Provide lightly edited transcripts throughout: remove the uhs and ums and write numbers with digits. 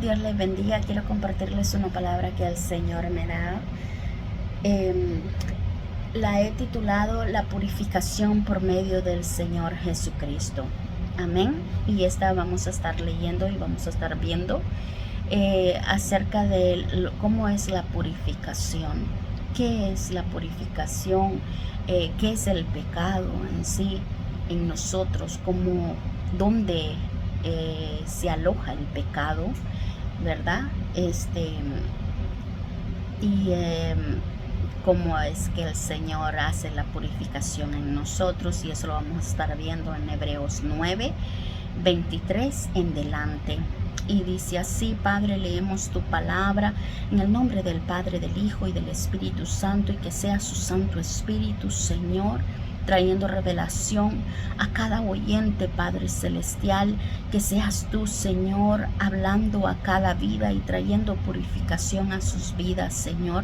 Dios les bendiga. Quiero compartirles una palabra que el Señor me da. La he titulado La purificación por medio del Señor Jesucristo. Amén. Y esta vamos a estar leyendo y vamos a estar viendo acerca de cómo es la purificación. ¿Qué es la purificación? ¿Qué es el pecado en sí, en nosotros? ¿Dónde se aloja el pecado? ¿Verdad? Y cómo es que el Señor hace la purificación en nosotros, y eso lo vamos a estar viendo en Hebreos 9, 23 en delante. Y dice así: Padre, leemos tu palabra en el nombre del Padre, del Hijo y del Espíritu Santo, y que sea su Santo Espíritu, Señor, trayendo revelación a cada oyente, Padre Celestial, que seas tú, Señor, hablando a cada vida y trayendo purificación a sus vidas, Señor.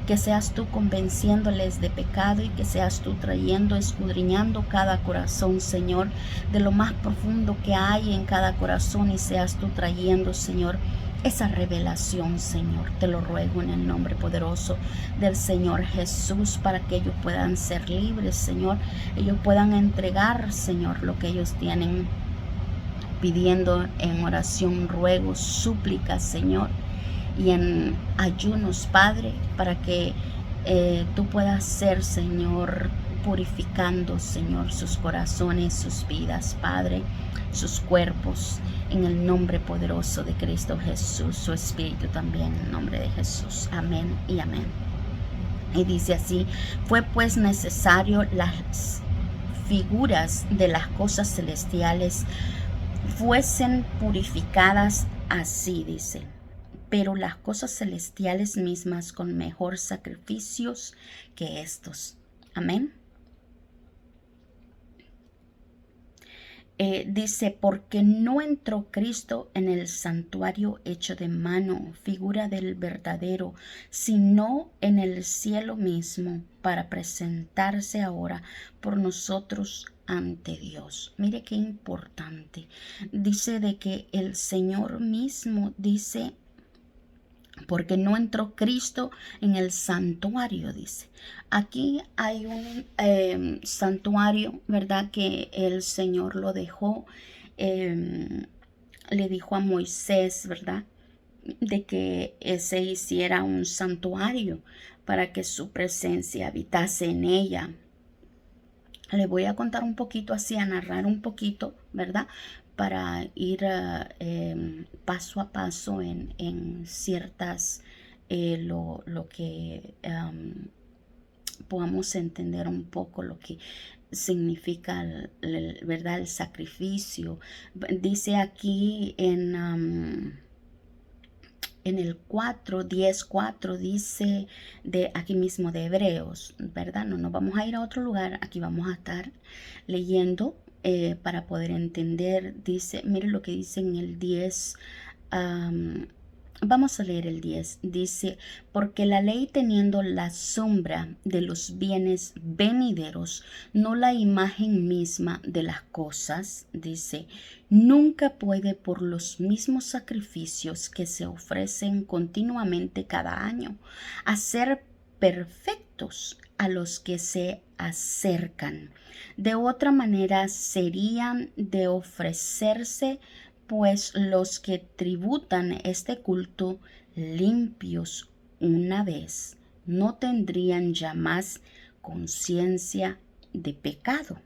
Que seas tú convenciéndoles de pecado, y que seas tú trayendo, escudriñando cada corazón, Señor, de lo más profundo que hay en cada corazón, y seas tú trayendo, Señor, esa revelación, Señor. Te lo ruego en el nombre poderoso del Señor Jesús, para que ellos puedan ser libres, Señor. Ellos puedan entregar, Señor, lo que ellos tienen pidiendo en oración, ruegos, súplicas, Señor, y en ayunos, Padre, para que tú puedas ser, Señor, purificando, Señor, sus corazones, sus vidas, Padre, sus cuerpos, en el nombre poderoso de Cristo Jesús, su espíritu también, en el nombre de Jesús. Amén y amén. Y dice así: fue pues necesario las figuras de las cosas celestiales fuesen purificadas así, dice, pero las cosas celestiales mismas con mejor sacrificios que estos. Amén. Dice: porque no entró Cristo en el santuario hecho de mano, figura del verdadero, sino en el cielo mismo, para presentarse ahora por nosotros ante Dios. Mire qué importante. Dice de que el Señor mismo dice: porque no entró Cristo en el santuario, dice. Aquí hay un santuario, ¿verdad? Que el Señor lo dejó, le dijo a Moisés, ¿verdad? De que se hiciera un santuario para que su presencia habitase en ella. Le voy a contar un poquito así, a narrar un poquito, ¿verdad? Para ir paso a paso en ciertas, lo que podamos entender un poco lo que significa, ¿verdad? El sacrificio. Dice aquí en el 4, 10, 4, dice de aquí mismo de Hebreos, ¿verdad? No nos vamos a ir a otro lugar, aquí vamos a estar leyendo para poder entender. Dice, mire lo que dice en el 10. Vamos a leer el 10. Dice: porque la ley, teniendo la sombra de los bienes venideros, no la imagen misma de las cosas, dice, nunca puede, por los mismos sacrificios que se ofrecen continuamente cada año, hacer perfectos a los que se acercan. De otra manera serían de ofrecerse, pues los que tributan este culto limpios una vez, no tendrían ya más conciencia de pecado.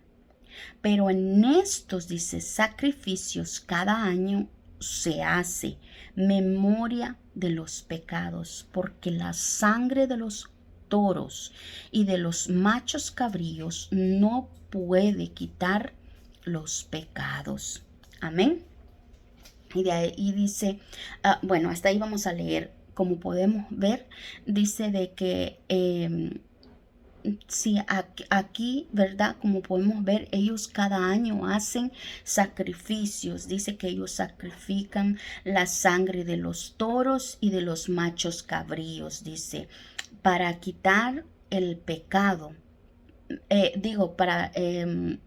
Pero en estos, dice, sacrificios cada año se hace memoria de los pecados, porque la sangre de los toros y de los machos cabríos no puede quitar los pecados. Amén. Y dice, bueno, hasta ahí vamos a leer. Como podemos ver, dice de que sí, aquí, ¿verdad? Como podemos ver, ellos cada año hacen sacrificios. Dice que ellos sacrifican la sangre de los toros y de los machos cabríos, dice, para quitar el pecado.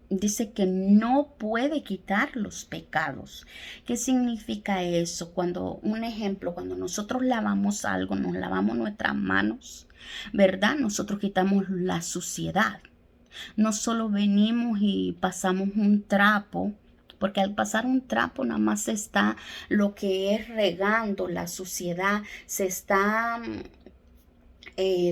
dice que no puede quitar los pecados. ¿Qué significa eso? Un ejemplo, cuando nosotros lavamos algo, nos lavamos nuestras manos, ¿verdad? Nosotros quitamos la suciedad. No solo venimos y pasamos un trapo, porque al pasar un trapo nada más se está lo que es regando la suciedad, se está,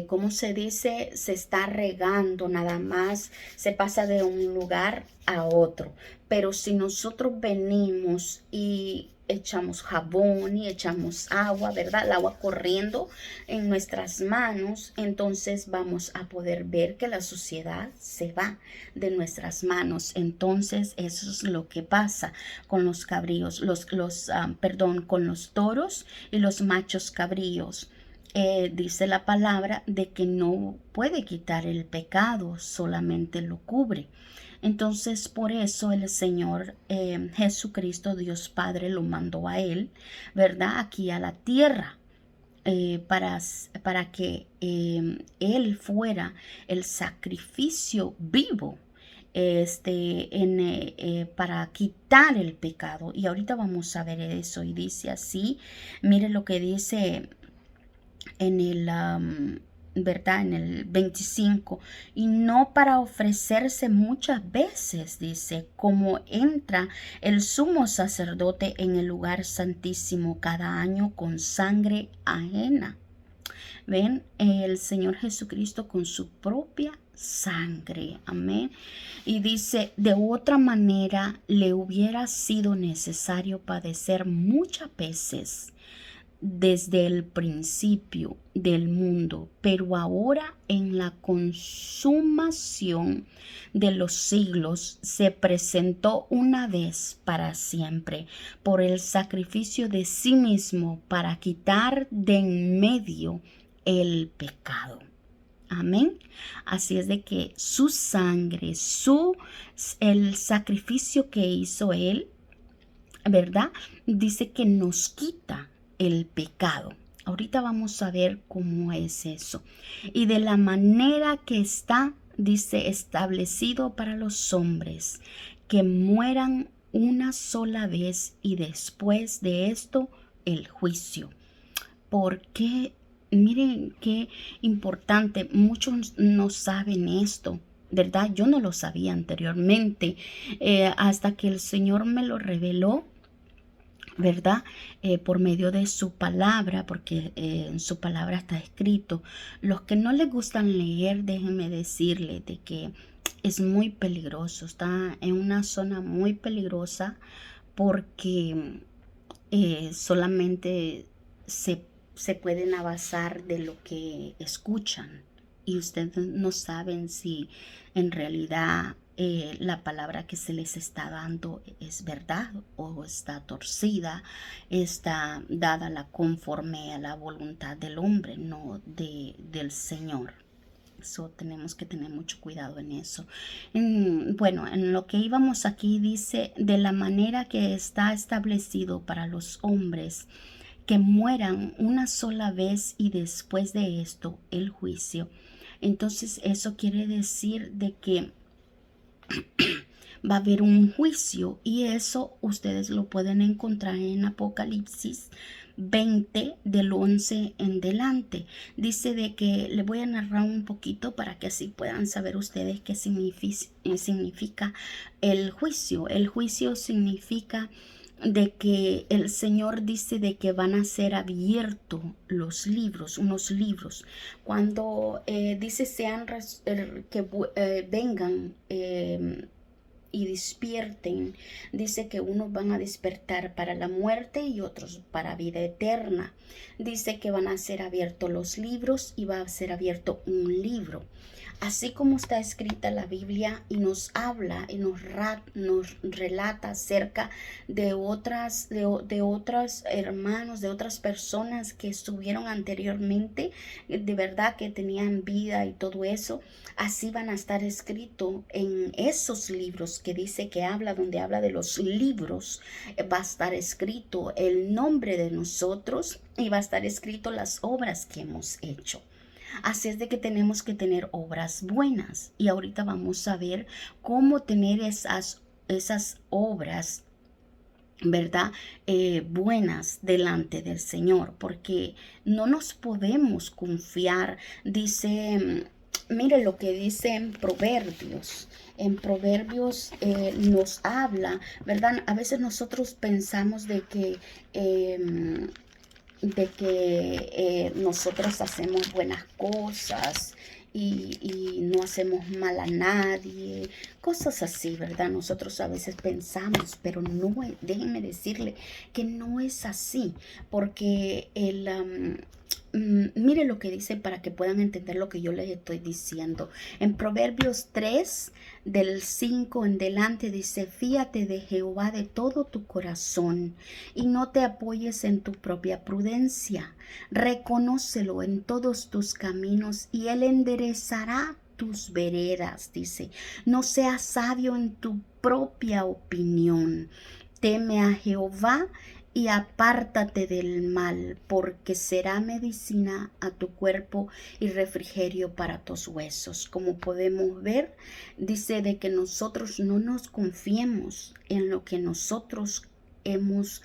¿cómo se dice? Se está regando nada más, se pasa de un lugar a otro. Pero si nosotros venimos y echamos jabón y echamos agua, ¿verdad? El agua corriendo en nuestras manos, entonces vamos a poder ver que la suciedad se va de nuestras manos. Entonces eso es lo que pasa con los cabríos, con los toros y los machos cabríos. Dice la palabra de que no puede quitar el pecado, solamente lo cubre. Entonces por eso el Señor Jesucristo, Dios Padre, lo mandó a él, ¿verdad? Aquí a la tierra. Para que él fuera el sacrificio vivo para quitar el pecado. Y ahorita vamos a ver eso. Y dice así, mire lo que dice en el ¿verdad? En el 25, y no para ofrecerse muchas veces, dice, como entra el sumo sacerdote en el lugar santísimo cada año con sangre ajena. Ven, el Señor Jesucristo con su propia sangre, amén. Y dice, de otra manera le hubiera sido necesario padecer muchas veces desde el principio del mundo, pero ahora en la consumación de los siglos se presentó una vez para siempre por el sacrificio de sí mismo para quitar de en medio el pecado. Amén. Así es de que su sangre, el sacrificio que hizo él, ¿verdad? Dice que nos quita el pecado. Ahorita vamos a ver cómo es eso. Y de la manera que está, dice, establecido para los hombres, que mueran una sola vez y después de esto el juicio. Porque, miren qué importante, muchos no saben esto. ¿Verdad? Yo no lo sabía anteriormente, hasta que el Señor me lo reveló, ¿verdad? Por medio de su palabra, porque en su palabra está escrito. Los que no les gustan leer, déjenme decirles de que es muy peligroso, está en una zona muy peligrosa porque solamente se pueden abasar de lo que escuchan y ustedes no saben si en realidad la palabra que se les está dando es verdad o está torcida, está dada conforme a la voluntad del hombre, no del Señor. Eso tenemos que tener mucho cuidado en eso. Bueno, en lo que íbamos aquí dice, de la manera que está establecido para los hombres que mueran una sola vez y después de esto el juicio. Entonces eso quiere decir de que va a haber un juicio y eso ustedes lo pueden encontrar en Apocalipsis 20 del 11 en delante. Dice de que le voy a narrar un poquito para que así puedan saber ustedes qué significa el juicio. El juicio significa de que el Señor dice de que van a ser abiertos los libros, unos libros. Cuando dice que vengan y despierten, dice que unos van a despertar para la muerte y otros para vida eterna. Dice que van a ser abiertos los libros y va a ser abierto un libro. Así como está escrita la Biblia y nos habla y nos relata acerca de otros hermanos, de otras personas que estuvieron anteriormente, de verdad que tenían vida y todo eso, así van a estar escritos en esos libros que dice que habla, donde habla de los libros, va a estar escrito el nombre de nosotros y va a estar escrito las obras que hemos hecho. Así es de que tenemos que tener obras buenas. Y ahorita vamos a ver cómo tener esas obras, ¿verdad? Buenas delante del Señor, porque no nos podemos confiar. Dice, mire lo que dice en Proverbios. En Proverbios nos habla, ¿verdad? A veces nosotros pensamos de que nosotros hacemos buenas cosas y no hacemos mal a nadie, cosas así, ¿verdad? Nosotros a veces pensamos, pero no, déjenme decirle que no es así, porque mire lo que dice para que puedan entender lo que yo les estoy diciendo. En Proverbios 3, del 5 en delante, dice: fíate de Jehová de todo tu corazón y no te apoyes en tu propia prudencia. Reconócelo en todos tus caminos y él enderezará tus veredas. Dice: no seas sabio en tu propia opinión. Teme a Jehová y apártate del mal, porque será medicina a tu cuerpo y refrigerio para tus huesos. Como podemos ver, dice de que nosotros no nos confiemos en lo que nosotros hemos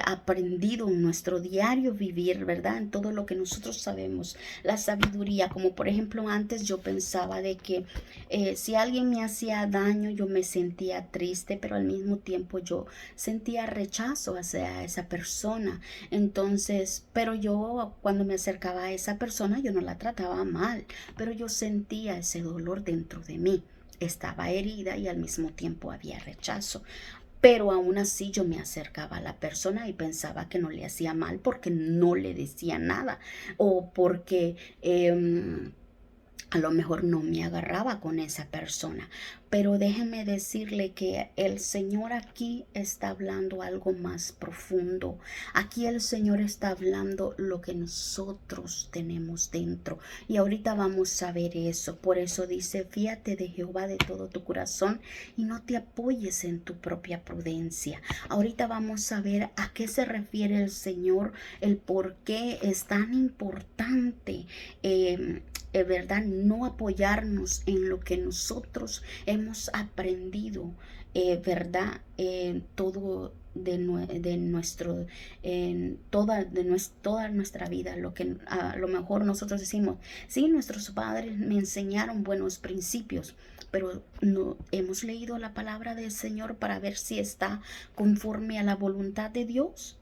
aprendido en nuestro diario vivir, ¿verdad? En todo lo que nosotros sabemos, la sabiduría. Como por ejemplo, antes yo pensaba de que si alguien me hacía daño, yo me sentía triste, pero al mismo tiempo yo sentía rechazo hacia esa persona. Entonces, pero yo cuando me acercaba a esa persona, yo no la trataba mal, pero yo sentía ese dolor dentro de mí. Estaba herida y al mismo tiempo había rechazo. Pero aún así yo me acercaba a la persona y pensaba que no le hacía mal porque no le decía nada o porque a lo mejor no me agarraba con esa persona. Pero déjeme decirle que el Señor aquí está hablando algo más profundo. Aquí el Señor está hablando lo que nosotros tenemos dentro. Y ahorita vamos a ver eso. Por eso dice: fíate de Jehová de todo tu corazón y no te apoyes en tu propia prudencia. Ahorita vamos a ver a qué se refiere el Señor, el por qué es tan importante ¿verdad? No apoyarnos en lo que nosotros hemos aprendido, ¿verdad? Todo de nuestro, en toda nuestra vida, lo que a lo mejor nosotros decimos: sí, nuestros padres me enseñaron buenos principios, pero no hemos leído la palabra del Señor para ver si está conforme a la voluntad de Dios,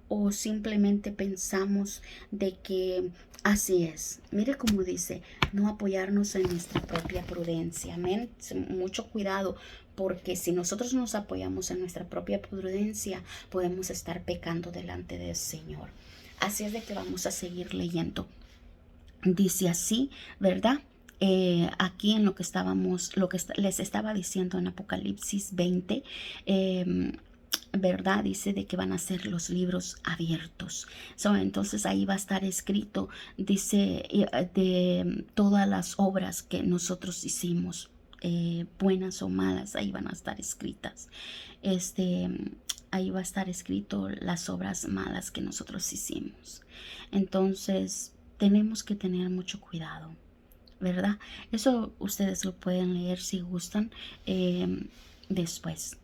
o simplemente pensamos de que así es. Mire cómo dice: no apoyarnos en nuestra propia prudencia. Amén. Mucho cuidado, porque si nosotros nos apoyamos en nuestra propia prudencia, podemos estar pecando delante del Señor. Así es de que vamos a seguir leyendo. Dice así, ¿verdad? Aquí en lo que les estaba diciendo en Apocalipsis 20, ¿verdad? Dice de que van a ser los libros abiertos. Entonces ahí va a estar escrito, dice, de todas las obras que nosotros hicimos, buenas o malas, ahí van a estar escritas. Ahí va a estar escrito las obras malas que nosotros hicimos. Entonces tenemos que tener mucho cuidado, ¿verdad? Eso ustedes lo pueden leer si gustan después.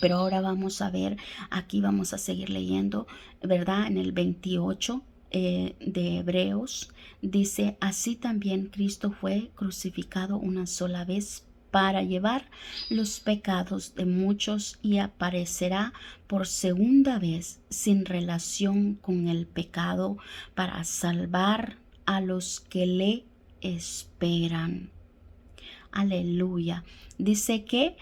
Pero ahora vamos a ver, aquí vamos a seguir leyendo, ¿verdad? En el 28 de Hebreos dice: así también Cristo fue crucificado una sola vez para llevar los pecados de muchos y aparecerá por segunda vez sin relación con el pecado para salvar a los que le esperan. Aleluya. Dice que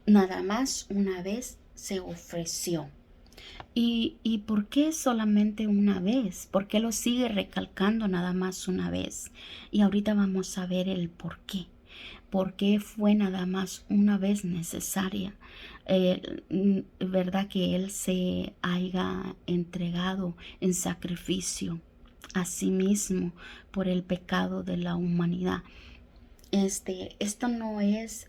nada más una vez se ofreció. ¿Y por qué solamente una vez? ¿Por qué lo sigue recalcando nada más una vez? Y ahorita vamos a ver el por qué. ¿Por qué fue nada más una vez necesaria? ¿Verdad? Que Él se haya entregado en sacrificio a sí mismo por el pecado de la humanidad. Esto no es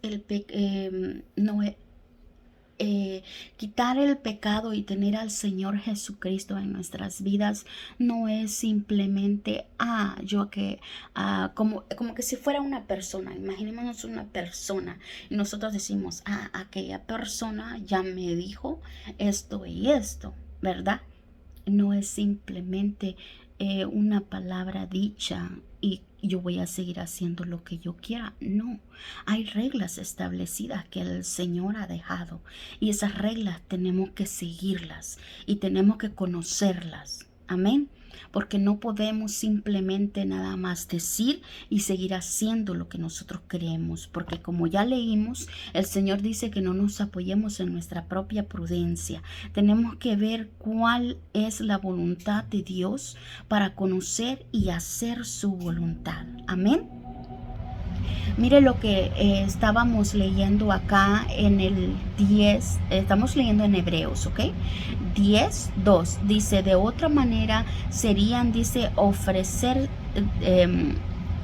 quitar el pecado y tener al Señor Jesucristo en nuestras vidas no es simplemente, como que si fuera una persona. Imaginémonos una persona y nosotros decimos, aquella persona ya me dijo esto y esto, ¿verdad? No es simplemente una palabra dicha y yo voy a seguir haciendo lo que yo quiera. No, hay reglas establecidas que el Señor ha dejado y esas reglas tenemos que seguirlas y tenemos que conocerlas. Amén. Porque no podemos simplemente nada más decir y seguir haciendo lo que nosotros queremos. Porque como ya leímos, el Señor dice que no nos apoyemos en nuestra propia prudencia. Tenemos que ver cuál es la voluntad de Dios para conocer y hacer su voluntad. Amén. Mire lo que estábamos leyendo acá en el 10, estamos leyendo en Hebreos, ¿ok? 10:2 dice, de otra manera serían, dice,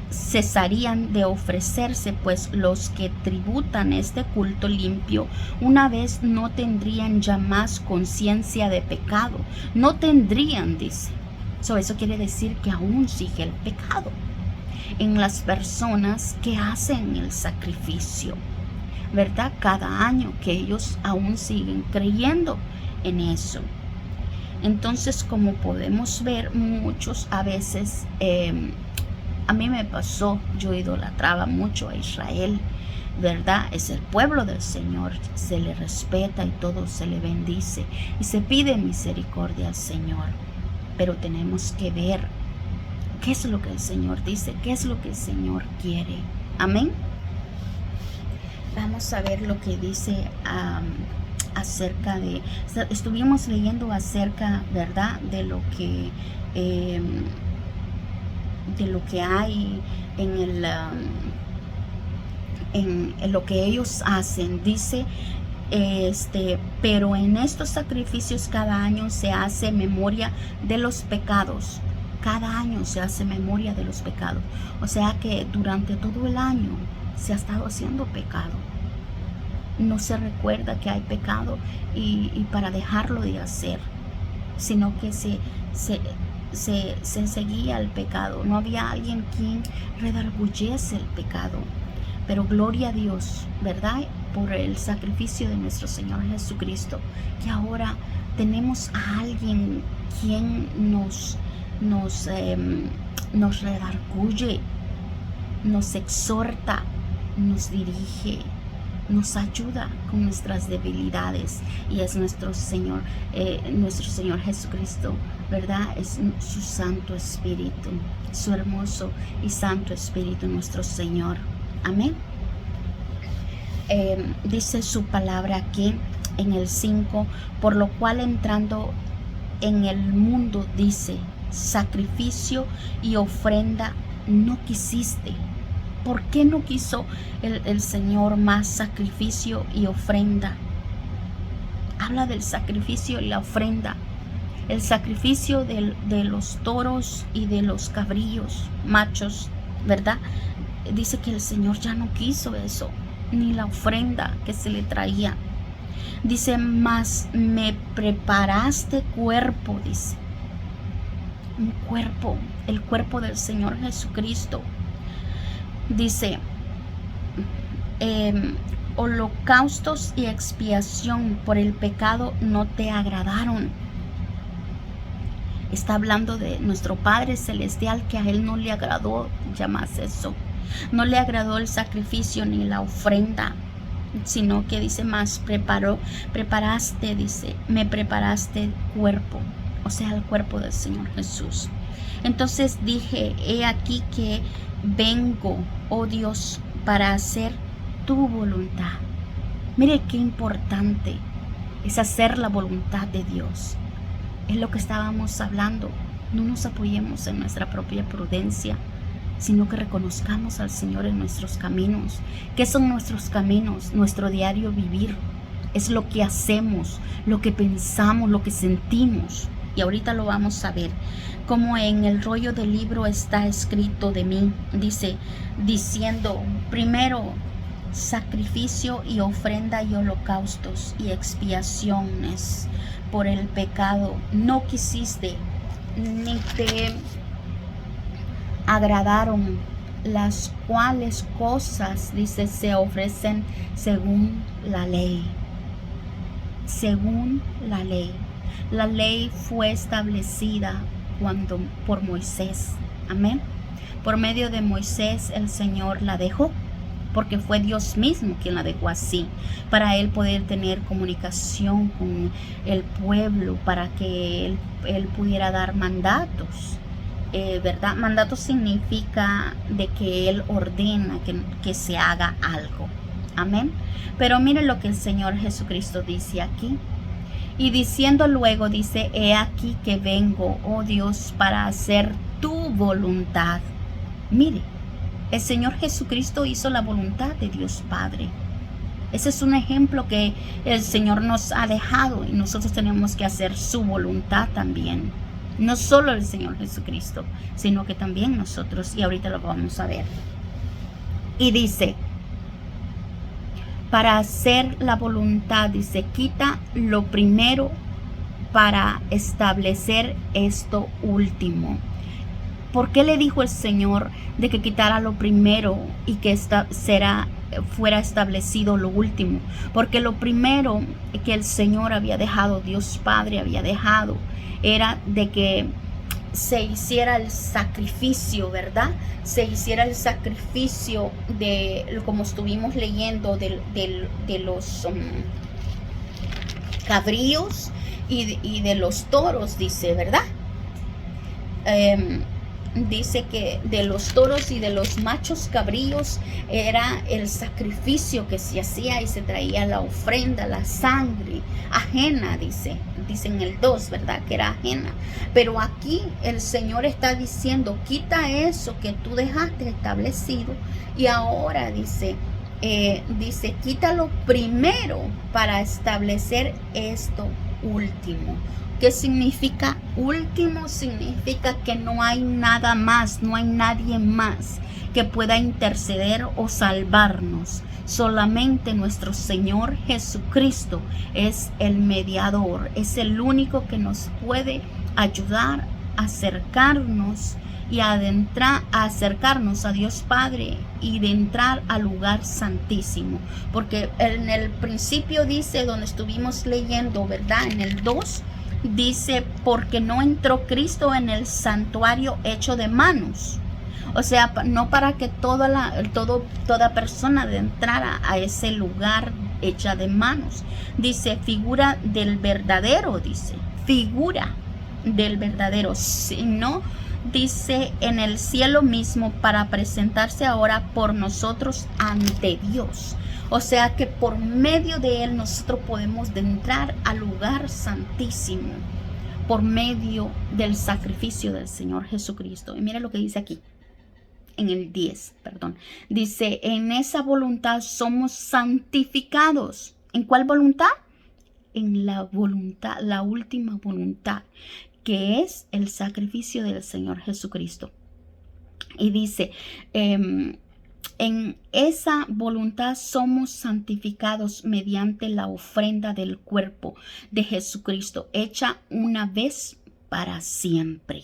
cesarían de ofrecerse, pues los que tributan este culto limpio una vez no tendrían ya más conciencia de pecado. No tendrían, dice. Eso quiere decir que aún sigue el pecado en las personas que hacen el sacrificio, ¿verdad? Cada año que ellos aún siguen creyendo en eso. Entonces, como podemos ver, muchos a veces, a mí me pasó, yo idolatraba mucho a Israel, ¿verdad? Es el pueblo del Señor, se le respeta y todo se le bendice y se pide misericordia al Señor, pero tenemos que ver qué es lo que el Señor dice, qué es lo que el Señor quiere. Amén. Vamos a ver lo que dice acerca de, estuvimos leyendo acerca, ¿verdad? De lo que hay en lo que ellos hacen. Dice, pero en estos sacrificios cada año se hace memoria de los pecados. Cada año se hace memoria de los pecados. O sea que durante todo el año se ha estado haciendo pecado. No se recuerda que hay pecado y para dejarlo de hacer, sino que se seguía el pecado. No había alguien quien redarguyese el pecado. Pero gloria a Dios, ¿verdad? Por el sacrificio de nuestro Señor Jesucristo, que ahora tenemos a alguien quien nos redarguye, nos exhorta, nos dirige, nos ayuda con nuestras debilidades, y es nuestro Señor Jesucristo, ¿verdad? Es su Santo Espíritu, su hermoso y Santo Espíritu, nuestro Señor. Amén. Dice su palabra aquí en el 5, por lo cual entrando en el mundo, dice, sacrificio y ofrenda no quisiste. ¿Por qué no quiso el Señor más sacrificio y ofrenda? Habla del sacrificio y la ofrenda. El sacrificio de los toros y de los cabrillos machos, ¿verdad? Dice que el Señor ya no quiso eso, ni la ofrenda que se le traía. Dice, mas me preparaste cuerpo, dice. Un cuerpo, el cuerpo del Señor Jesucristo. Dice, holocaustos y expiación por el pecado no te agradaron. Está hablando de nuestro Padre Celestial, que a Él no le agradó ya más eso. No le agradó el sacrificio ni la ofrenda, sino que dice más, preparaste, dice, me preparaste cuerpo, o sea, el cuerpo del Señor Jesús. Entonces dije, he aquí que vengo, oh Dios, para hacer tu voluntad. Mire qué importante es hacer la voluntad de Dios. Es lo que estábamos hablando. No nos apoyemos en nuestra propia prudencia, sino que reconozcamos al Señor en nuestros caminos. ¿Qué son nuestros caminos? Nuestro diario vivir. Es lo que hacemos, lo que pensamos, lo que sentimos. Y ahorita lo vamos a ver. Como en el rollo del libro está escrito de mí, dice, diciendo, primero sacrificio y ofrenda y holocaustos y expiaciones por el pecado no quisiste, ni te agradaron, las cuales cosas, dice, se ofrecen según la ley. Según la ley. La ley fue establecida por Moisés. Amén. Por medio de Moisés el Señor la dejó, porque fue Dios mismo quien la dejó así, para él poder tener comunicación con el pueblo, para que él pudiera dar mandatos. ¿Verdad? Mandato significa de que él ordena que se haga algo. Amén. Pero miren lo que el Señor Jesucristo dice aquí. Y diciendo luego, dice, he aquí que vengo, oh Dios, para hacer tu voluntad. Mire, el Señor Jesucristo hizo la voluntad de Dios Padre. Ese es un ejemplo que el Señor nos ha dejado y nosotros tenemos que hacer su voluntad también. No solo el Señor Jesucristo, sino que también nosotros. Y ahorita lo vamos a ver. Y dice, para hacer la voluntad, dice, quita lo primero para establecer esto último. ¿Por qué le dijo el Señor de que quitara lo primero y que fuera establecido lo último? Porque lo primero que el Señor había dejado, Dios Padre había dejado, era de que se hiciera el sacrificio, ¿verdad? Se hiciera el sacrificio de, como estuvimos leyendo, de los cabríos y de los toros, dice, ¿verdad? Dice que de los toros y de los machos cabríos era el sacrificio que se hacía y se traía la ofrenda, la sangre ajena, dice en el 2, ¿verdad? Que era ajena. Pero aquí el Señor está diciendo, quita eso que tú dejaste establecido y ahora dice, quítalo primero para establecer esto último. ¿Qué significa último? Significa que no hay nada más, no hay nadie más que pueda interceder o salvarnos. Solamente nuestro Señor Jesucristo es el mediador, es el único que nos puede ayudar a acercarnos y a acercarnos a Dios Padre y de entrar al lugar santísimo. Porque en el principio dice, donde estuvimos leyendo, ¿verdad? En el 2, dice, porque no entró Cristo en el santuario hecho de manos. O sea, no para que toda persona entrara a ese lugar hecha de manos. Dice, figura del verdadero, dice, figura del verdadero, sino, dice, en el cielo mismo, para presentarse ahora por nosotros ante Dios. O sea que por medio de él nosotros podemos entrar al lugar santísimo por medio del sacrificio del Señor Jesucristo. Y mira lo que dice aquí en el 10, perdón. Dice, en esa voluntad somos santificados. ¿En cuál voluntad? En la voluntad, la última voluntad, que es el sacrificio del Señor Jesucristo. Y dice, en esa voluntad somos santificados mediante la ofrenda del cuerpo de Jesucristo, hecha una vez para siempre.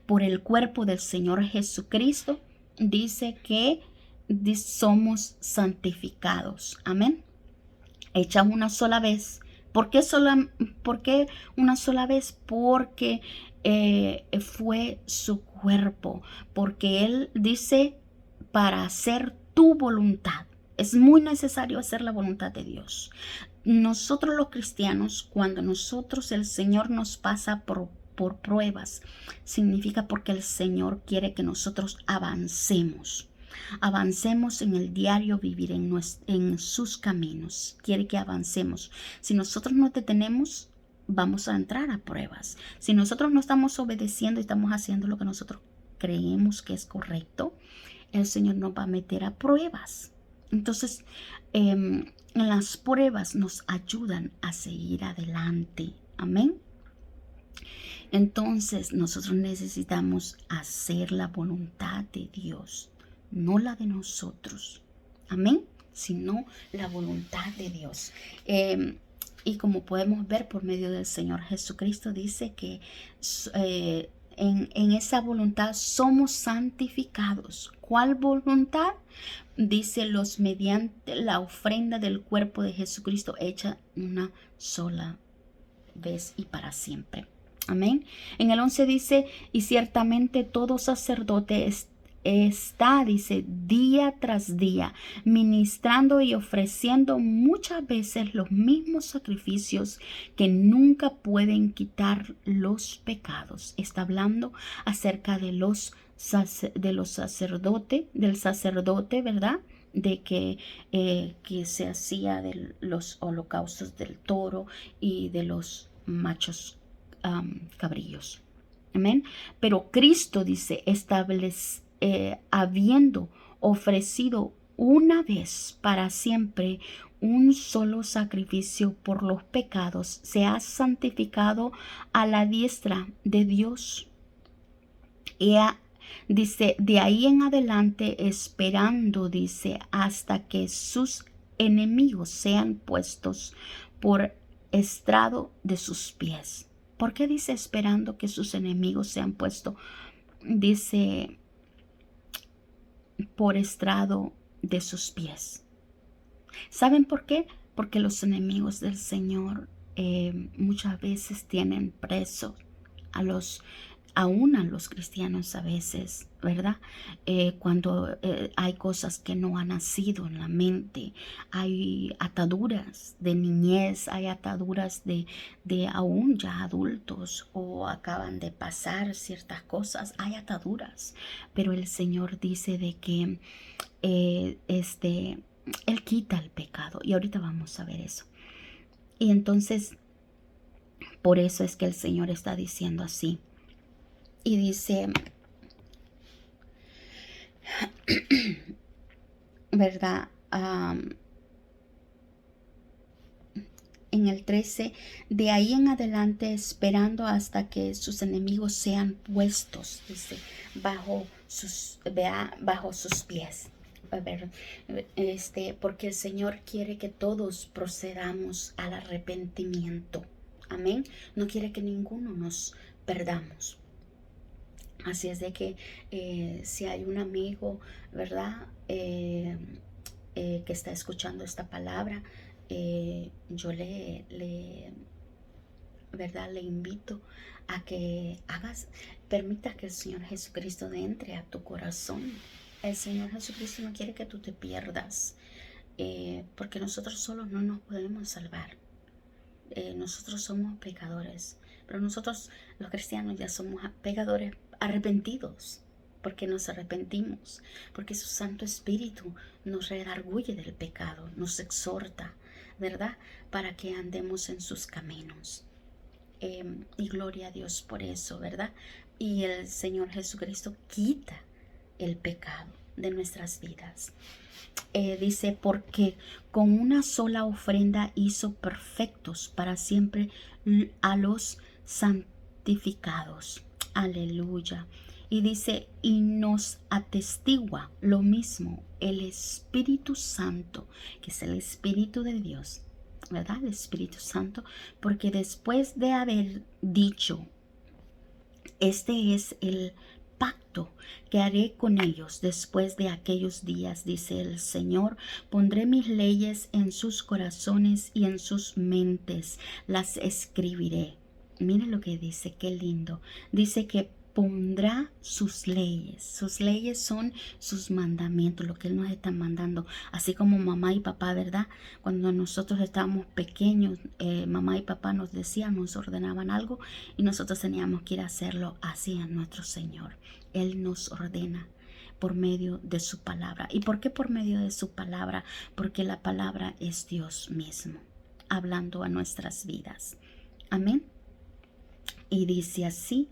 Por el cuerpo del Señor Jesucristo, dice que somos santificados. Amén. Hecha una sola vez. ¿Por qué una sola vez? Porque fue su cuerpo. Porque Él dice, para hacer tu voluntad. Es muy necesario hacer la voluntad de Dios. Nosotros los cristianos, cuando el Señor nos pasa por pruebas, significa porque el Señor quiere que nosotros avancemos en el diario vivir en sus caminos. Quiere que avancemos. Si nosotros nos detenemos, vamos a entrar a pruebas. Si nosotros no estamos obedeciendo y estamos haciendo lo que nosotros creemos que es correcto, el Señor nos va a meter a pruebas. Entonces, las pruebas nos ayudan a seguir adelante. Amén. Entonces, nosotros necesitamos hacer la voluntad de Dios, no la de nosotros. Amén. Sino la voluntad de Dios. Y como podemos ver por medio del Señor Jesucristo, dice que en esa voluntad somos santificados. ¿Cuál voluntad? Dice los mediante la ofrenda del cuerpo de Jesucristo hecha una sola vez y para siempre. Amén. En el 11 dice, y ciertamente todo sacerdote está, dice, día tras día, ministrando y ofreciendo muchas veces los mismos sacrificios que nunca pueden quitar los pecados. Está hablando acerca de los sacerdotes, del sacerdote, ¿verdad? De que se hacía de los holocaustos del toro y de los machos cabrillos. Amén. Pero Cristo dice, habiendo ofrecido una vez para siempre un solo sacrificio por los pecados, se ha santificado a la diestra de Dios. Dice, de ahí en adelante esperando, dice, hasta que sus enemigos sean puestos por estrado de sus pies. ¿Por qué dice esperando que sus enemigos sean puestos? Dice, por estrado de sus pies. ¿Saben por qué? Porque los enemigos del Señor muchas veces tienen presos aún a los cristianos a veces, ¿verdad? Cuando hay cosas que no han nacido en la mente, hay ataduras de niñez, hay ataduras de aún ya adultos o acaban de pasar ciertas cosas, hay ataduras, pero el Señor dice de que Él quita el pecado y ahorita vamos a ver eso. Y entonces, por eso es que el Señor está diciendo así. Y dice, ¿verdad? En el 13, de ahí en adelante esperando hasta que sus enemigos sean puestos, dice, bajo sus pies. A ver, porque el Señor quiere que todos procedamos al arrepentimiento. Amén. No quiere que ninguno nos perdamos. Así es de que si hay un amigo, ¿verdad? Que está escuchando esta palabra, yo ¿verdad? Le invito a que permita que el Señor Jesucristo entre a tu corazón. El Señor Jesucristo no quiere que tú te pierdas, porque nosotros solos no nos podemos salvar. Nosotros somos pecadores, pero nosotros los cristianos ya somos pecadores arrepentidos, porque nos arrepentimos, porque su Santo Espíritu nos redarguye del pecado, nos exhorta, ¿verdad? Para que andemos en sus caminos. Y gloria a Dios por eso, ¿verdad? Y el Señor Jesucristo quita el pecado de nuestras vidas. Dice, porque con una sola ofrenda hizo perfectos para siempre a los santificados. Aleluya. Y dice, y nos atestigua lo mismo el Espíritu Santo, que es el Espíritu de Dios, ¿verdad? El Espíritu Santo, porque después de haber dicho, este es el pacto que haré con ellos después de aquellos días, dice el Señor, pondré mis leyes en sus corazones y en sus mentes las escribiré. Miren lo que dice, qué lindo. Dice que pondrá sus leyes. Sus leyes son sus mandamientos, lo que Él nos está mandando. Así como mamá y papá, ¿verdad? Cuando nosotros estábamos pequeños, mamá y papá nos decían, nos ordenaban algo y nosotros teníamos que ir a hacerlo así a nuestro Señor. Él nos ordena por medio de su palabra. ¿Y por qué por medio de su palabra? Porque la palabra es Dios mismo, hablando a nuestras vidas. Amén. Y dice así,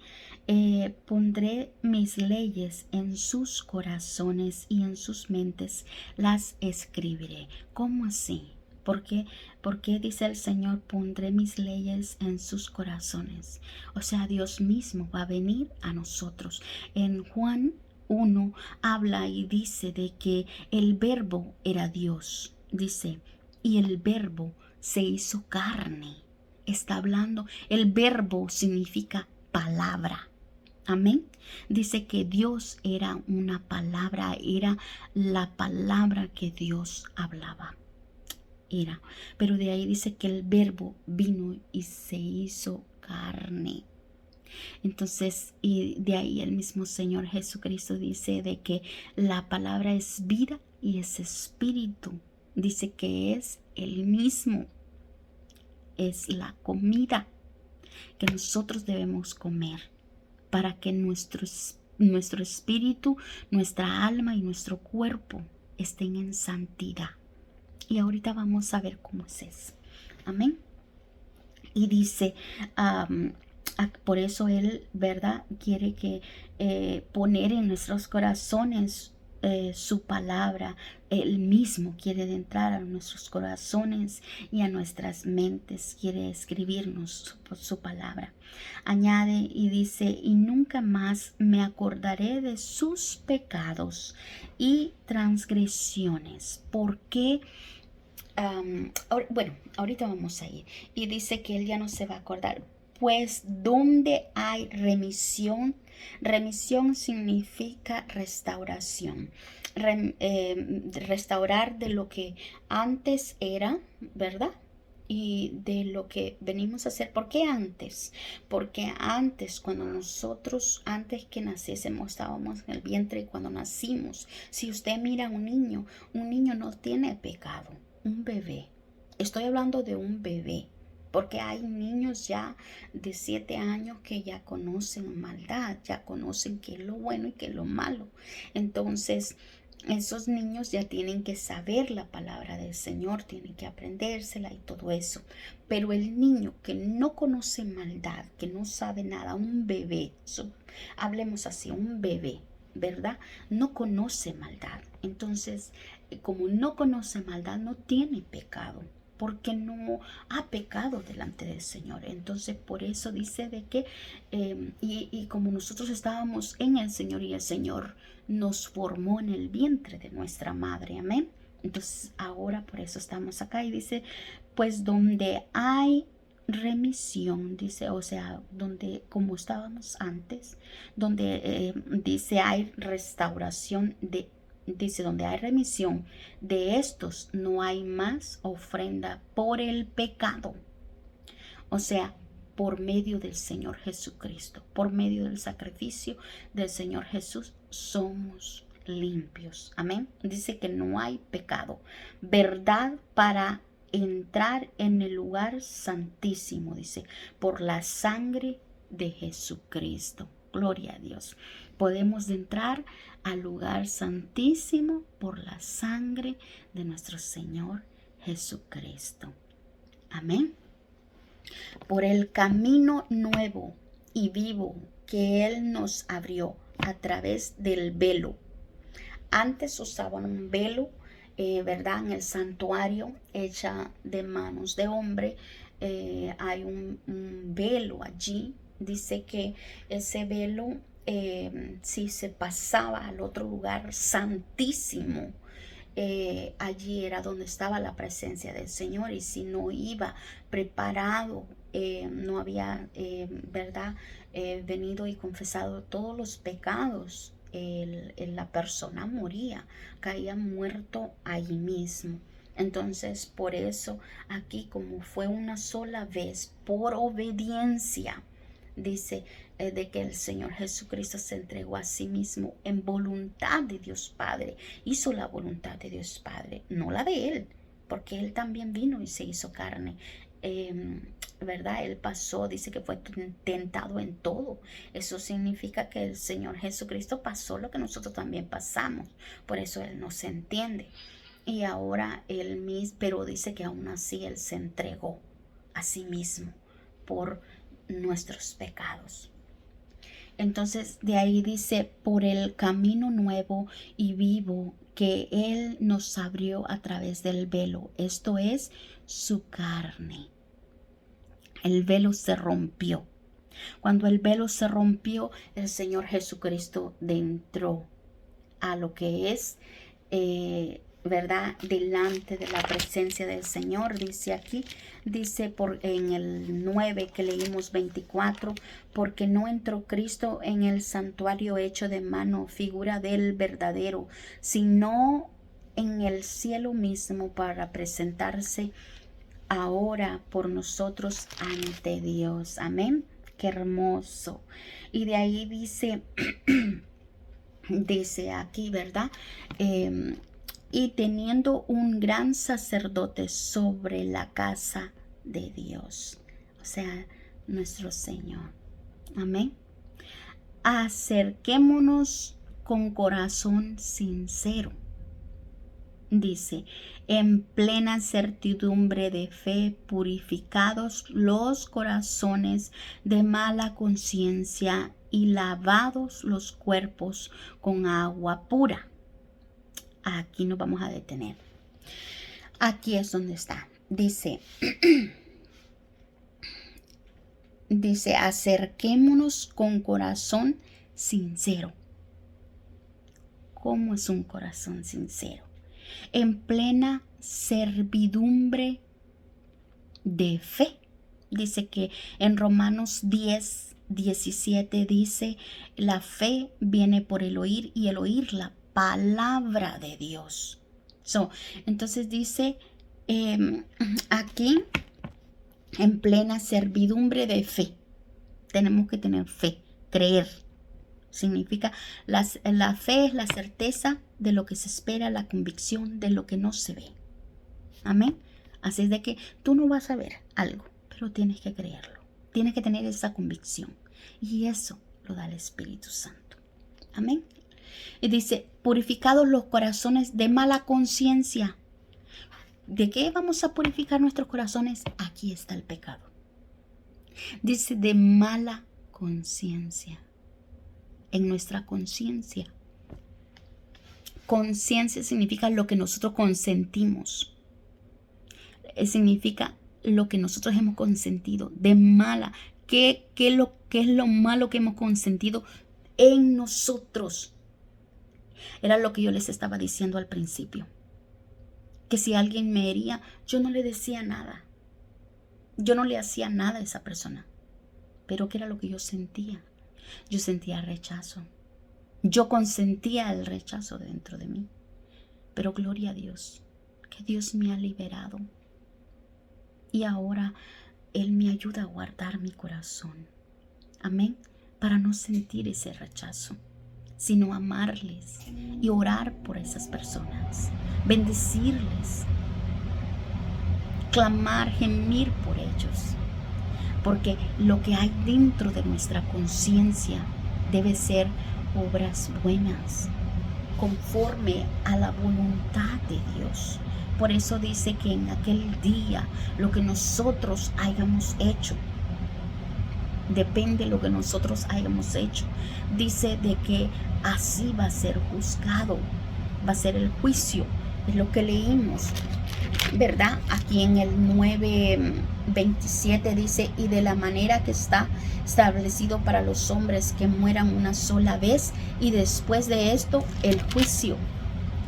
pondré mis leyes en sus corazones y en sus mentes las escribiré. ¿Cómo así? ¿Por qué dice el Señor, pondré mis leyes en sus corazones? O sea, Dios mismo va a venir a nosotros. En Juan 1 habla y dice de que el verbo era Dios. Dice, y el verbo se hizo carne. Está hablando, el verbo significa palabra. Amén. Dice que Dios era una palabra, era la palabra que Dios hablaba. Era. Pero de ahí dice que el verbo vino y se hizo carne. Entonces, y de ahí el mismo Señor Jesucristo dice de que la palabra es vida y es espíritu. Dice que es el mismo, es la comida que nosotros debemos comer para que nuestro espíritu, nuestra alma y nuestro cuerpo estén en santidad. Y ahorita vamos a ver cómo es eso. Amén. Y dice, por eso Él, ¿verdad? Quiere que poner en nuestros corazones su palabra. Él mismo quiere entrar a nuestros corazones y a nuestras mentes. Quiere escribirnos su palabra. Añade y dice, y nunca más me acordaré de sus pecados y transgresiones. Porque bueno, ahorita vamos a ir. Y dice que Él ya no se va a acordar. Pues donde hay remisión, remisión significa restauración. Restaurar de lo que antes era, ¿verdad? Y de lo que venimos a hacer. ¿Por qué antes? Porque antes, cuando nosotros, antes que naciésemos, estábamos en el vientre, cuando nacimos, si usted mira a un niño no tiene pecado. Un bebé. Estoy hablando de un bebé, porque hay niños ya de 7 años que ya conocen maldad, ya conocen qué es lo bueno y qué es lo malo. Entonces, esos niños ya tienen que saber la palabra del Señor, tienen que aprendérsela y todo eso. Pero el niño que no conoce maldad, que no sabe nada, un bebé, hablemos así, un bebé, ¿verdad? No conoce maldad. Entonces, como no conoce maldad, no tiene pecado, porque no ha pecado delante del Señor. Entonces, por eso dice de que, y como nosotros estábamos en el Señor y el Señor nos formó en el vientre de nuestra madre, amén. Entonces, ahora por eso estamos acá y dice, pues donde hay remisión, dice, o sea, donde como estábamos antes, donde dice hay restauración dice, donde hay remisión de estos, no hay más ofrenda por el pecado. O sea, por medio del Señor Jesucristo, por medio del sacrificio del Señor Jesús, somos limpios. Amén. Dice que no hay pecado. Verdad para entrar en el lugar santísimo, dice, por la sangre de Jesucristo. Gloria a Dios. Podemos entrar al lugar santísimo por la sangre de nuestro Señor Jesucristo. Amén. Por el camino nuevo y vivo que Él nos abrió a través del velo. Antes usaban un velo, ¿verdad? En el santuario hecha de manos de hombre. Hay un velo allí. Dice que ese velo, si se pasaba al otro lugar santísimo, allí era donde estaba la presencia del Señor, y si no iba preparado, no había, ¿verdad? Venido y confesado todos los pecados, la persona moría, caía muerto allí mismo. Entonces, por eso aquí, como fue una sola vez, por obediencia, dice de que el Señor Jesucristo se entregó a sí mismo en voluntad de Dios Padre. Hizo la voluntad de Dios Padre, no la de Él, porque Él también vino y se hizo carne. ¿Verdad? Él pasó, dice que fue tentado en todo. Eso significa que el Señor Jesucristo pasó lo que nosotros también pasamos. Por eso Él nos entiende. Y ahora Él mismo, pero dice que aún así Él se entregó a sí mismo por nuestros pecados. Entonces de ahí dice, por el camino nuevo y vivo que Él nos abrió a través del velo, esto es su carne. El velo se rompió. Cuando el velo se rompió, el Señor Jesucristo entró a lo que es, ¿verdad? Delante de la presencia del Señor. Dice aquí, dice en el 9 que leímos 24, porque no entró Cristo en el santuario hecho de mano, figura del verdadero, sino en el cielo mismo para presentarse ahora por nosotros ante Dios. Amén. Qué hermoso. Y de ahí dice, dice aquí, ¿verdad? Y teniendo un gran sacerdote sobre la casa de Dios, o sea, nuestro Señor. Amén. Acerquémonos con corazón sincero. Dice, en plena certidumbre de fe, purificados los corazones de mala conciencia y lavados los cuerpos con agua pura. Aquí nos vamos a detener. Aquí es donde está. Dice, dice, acerquémonos con corazón sincero. ¿Cómo es un corazón sincero? En plena servidumbre de fe. Dice que en Romanos 10, 17 dice, la fe viene por el oír y el oír la palabra de Dios. Entonces dice aquí, en plena servidumbre de fe. Tenemos que tener fe, creer. Significa, la fe es la certeza de lo que se espera, la convicción de lo que no se ve. Amén. Así es de que tú no vas a ver algo, pero tienes que creerlo. Tienes que tener esa convicción. Y eso lo da el Espíritu Santo. Amén. Y dice, purificados los corazones de mala conciencia. ¿De qué vamos a purificar nuestros corazones? Aquí está el pecado. Dice, de mala conciencia. En nuestra conciencia. Conciencia significa lo que nosotros consentimos. Significa lo que nosotros hemos consentido. De mala. ¿Qué es lo malo que hemos consentido en nosotros? Era lo que yo les estaba diciendo al principio. Que si alguien me hería, yo no le decía nada. Yo no le hacía nada a esa persona. Pero ¿qué era lo que yo sentía? Yo sentía rechazo. Yo consentía el rechazo dentro de mí. Pero gloria a Dios, que Dios me ha liberado. Y ahora Él me ayuda a guardar mi corazón. Amén. Para no sentir ese rechazo, sino amarles y orar por esas personas. Bendecirles. Clamar, gemir por ellos. Porque lo que hay dentro de nuestra conciencia debe ser obras buenas, conforme a la voluntad de Dios. Por eso dice que en aquel día lo que nosotros hayamos hecho, depende de lo que nosotros hayamos hecho. Dice de que así va a ser juzgado, va a ser el juicio. Es lo que leímos, ¿verdad? Aquí en el 9:27 dice, y de la manera que está establecido para los hombres que mueran una sola vez, y después de esto el juicio.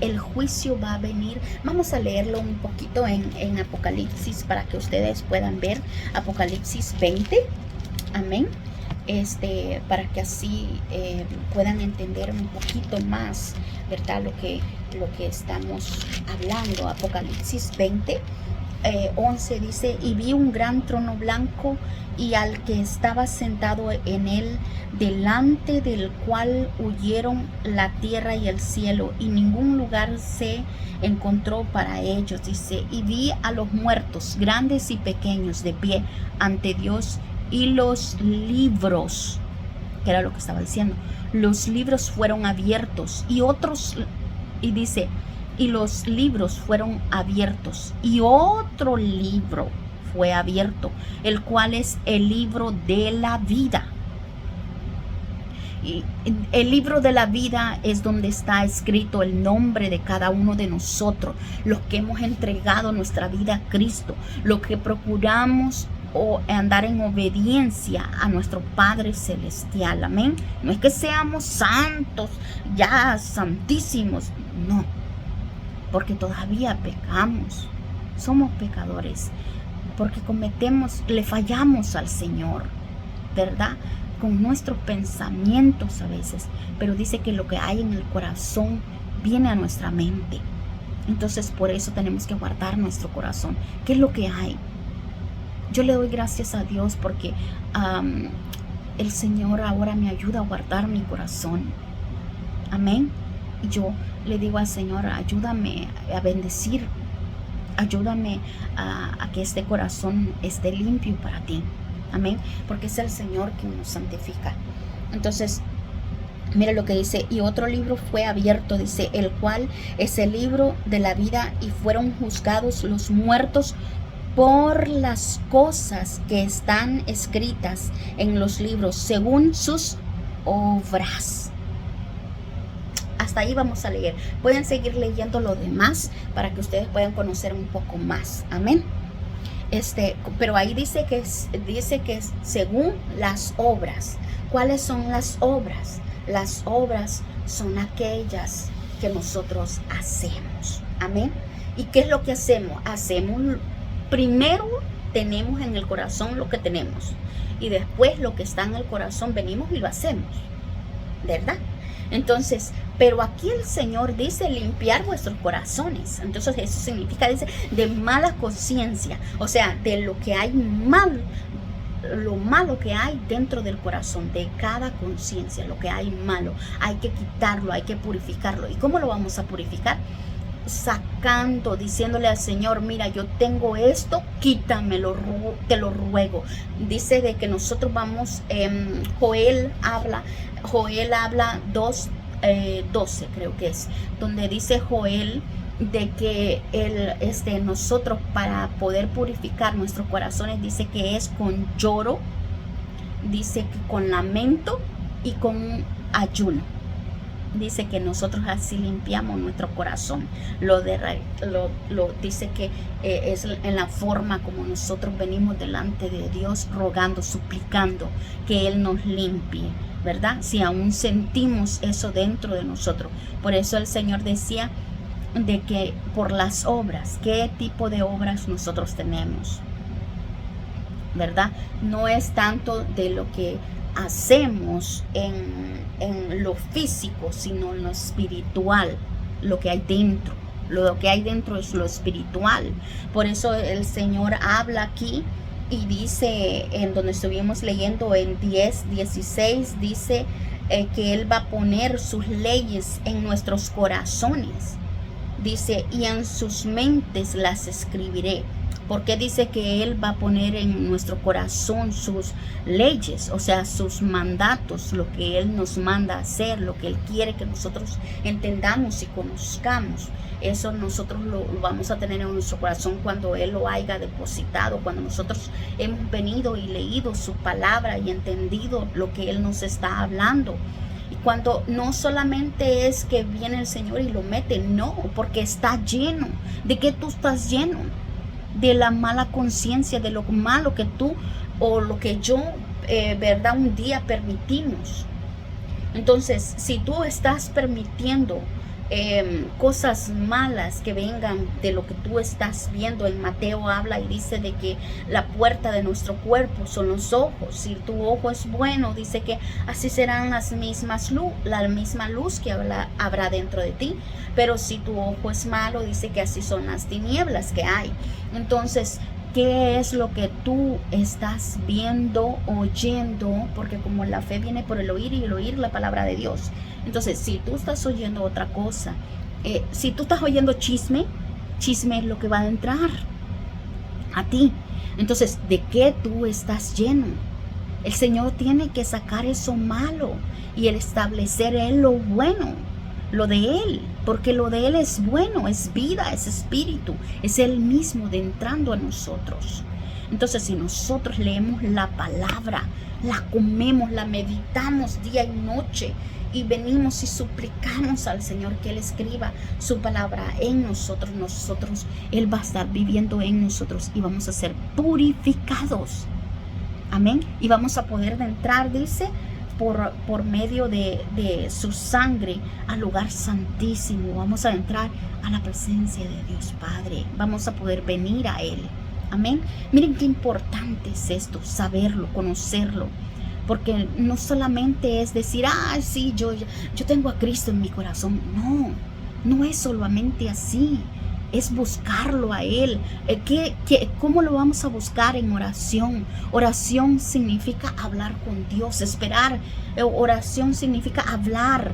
El juicio va a venir. Vamos a leerlo un poquito en Apocalipsis para que ustedes puedan ver. Apocalipsis 20. Amén. Para que así puedan entender un poquito más, ¿verdad? Lo que estamos hablando. Apocalipsis 20, 11 dice, y vi un gran trono blanco y al que estaba sentado en él, delante del cual huyeron la tierra y el cielo, y ningún lugar se encontró para ellos. Dice, y vi a los muertos, grandes y pequeños, de pie ante Dios, y los libros, que era lo que estaba diciendo, los libros fueron abiertos, y dice, y los libros fueron abiertos, y otro libro fue abierto, el cual es el libro de la vida. Y el libro de la vida es donde está escrito el nombre de cada uno de nosotros, los que hemos entregado nuestra vida a Cristo, los que procuramos o andar en obediencia a nuestro Padre Celestial. Amén. No es que seamos santos, ya santísimos, no, porque todavía pecamos, somos pecadores, porque le fallamos al Señor, ¿verdad? Con nuestros pensamientos a veces, pero dice que lo que hay en el corazón viene a nuestra mente. Entonces por eso tenemos que guardar nuestro corazón. ¿Qué es lo que hay? Yo le doy gracias a Dios porque el Señor ahora me ayuda a guardar mi corazón. Amén. Y yo le digo al Señor, ayúdame a bendecir, ayúdame a que este corazón esté limpio para ti. Amén. Porque es el Señor quien nos santifica. Entonces, mira lo que dice: y otro libro fue abierto, dice, el cual es el libro de la vida, y fueron juzgados los muertos por las cosas que están escritas en los libros, según sus obras. Hasta ahí vamos a leer. Pueden seguir leyendo lo demás para que ustedes puedan conocer un poco más. Amén. Pero ahí dice que es según las obras. ¿Cuáles son las obras? Las obras son aquellas que nosotros hacemos. Amén. ¿Y qué es lo que hacemos? Primero tenemos en el corazón lo que tenemos, y después lo que está en el corazón venimos y lo hacemos, ¿verdad? Entonces, pero aquí el Señor dice limpiar vuestros corazones. Entonces eso significa, dice, de mala conciencia, o sea, de lo que hay mal, lo malo que hay dentro del corazón, de cada conciencia, lo que hay malo, hay que quitarlo, hay que purificarlo. ¿Y cómo lo vamos a purificar? Sacando, diciéndole al Señor: mira, yo tengo esto, quítamelo, te lo ruego. Dice de que nosotros vamos, Joel habla 2:12 creo que es, donde dice Joel de que nosotros, para poder purificar nuestros corazones, dice que es con lloro, dice que con lamento y con ayuno. Dice que nosotros así limpiamos nuestro corazón. Dice que es en la forma como nosotros venimos delante de Dios, rogando, suplicando que Él nos limpie, ¿verdad? Si aún sentimos eso dentro de nosotros. Por eso el Señor decía de que por las obras, ¿qué tipo de obras nosotros tenemos? ¿Verdad? No es tanto de lo que hacemos en lo físico, sino en lo espiritual, lo que hay dentro. Lo que hay dentro es lo espiritual. Por eso el Señor habla aquí y dice, en donde estuvimos leyendo en 10:16, dice que Él va a poner sus leyes en nuestros corazones. Dice, y en sus mentes las escribiré. Porque dice que Él va a poner en nuestro corazón sus leyes, o sea, sus mandatos, lo que Él nos manda a hacer, lo que Él quiere que nosotros entendamos y conozcamos. Eso nosotros lo vamos a tener en nuestro corazón cuando Él lo haya depositado, cuando nosotros hemos venido y leído su palabra y entendido lo que Él nos está hablando. Y cuando no solamente es que viene el Señor y lo mete, no, porque está lleno. ¿De qué tú estás lleno? De la mala conciencia, de lo malo que tú o lo que yo, verdad, un día permitimos. Entonces, si tú estás permitiendo cosas malas que vengan de lo que tú estás viendo, en Mateo habla y dice de que la puerta de nuestro cuerpo son los ojos. Si tu ojo es bueno, dice que así serán la misma luz que habrá dentro de ti. Pero si tu ojo es malo, dice que así son las tinieblas que hay. Entonces, ¿qué es lo que tú estás viendo, oyendo? Porque como la fe viene por el oír y el oír la palabra de Dios. Entonces, si tú estás oyendo otra cosa, si tú estás oyendo chisme es lo que va a entrar a ti. Entonces, ¿de qué tú estás lleno? El Señor tiene que sacar eso malo y el establecer Él lo bueno, lo de Él, porque lo de Él es bueno, es vida, es espíritu, es Él mismo de entrando a nosotros. Entonces, si nosotros leemos la palabra, la comemos, la meditamos día y noche, y venimos y suplicamos al Señor que Él escriba su palabra en nosotros, Él va a estar viviendo en nosotros y vamos a ser purificados. Amén. Y vamos a poder entrar, dice, por medio de su sangre al lugar santísimo. Vamos a entrar a la presencia de Dios Padre. Vamos a poder venir a Él. Amén. Miren qué importante es esto, saberlo, conocerlo. Porque no solamente es decir, sí, yo tengo a Cristo en mi corazón. No es solamente así. Es buscarlo a Él. ¿Cómo lo vamos a buscar? En oración. Oración significa hablar con Dios, esperar. Oración significa hablar.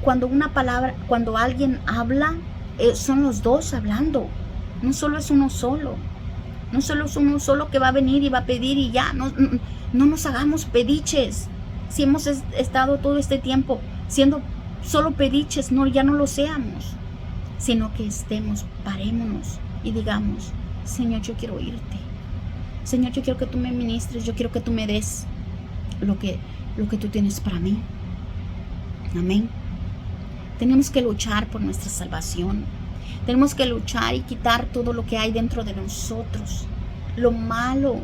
Cuando alguien habla, son los dos hablando. No solo es uno solo. No solo es uno solo que va a venir y va a pedir y ya. No nos hagamos pediches. Si hemos estado todo este tiempo siendo solo pediches, ya no lo seamos. Sino que parémonos y digamos, Señor, yo quiero oírte. Señor, yo quiero que tú me ministres, yo quiero que tú me des lo que tú tienes para mí. Amén. Tenemos que luchar por nuestra salvación. Tenemos que luchar y quitar todo lo que hay dentro de nosotros, lo malo.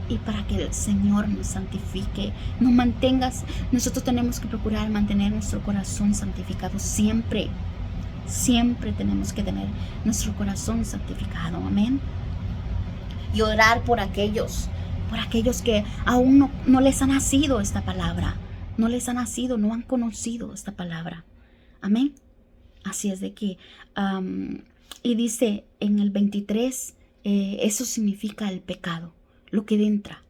Y para que el Señor nos santifique, nos mantengas, nosotros tenemos que procurar mantener nuestro corazón santificado siempre. Siempre tenemos que tener nuestro corazón santificado. Amén. Y orar por aquellos que aún no les ha nacido esta palabra. No les ha nacido, no han conocido esta palabra. Amén. Así es de que, y dice en el 23, eso significa el pecado, lo que entra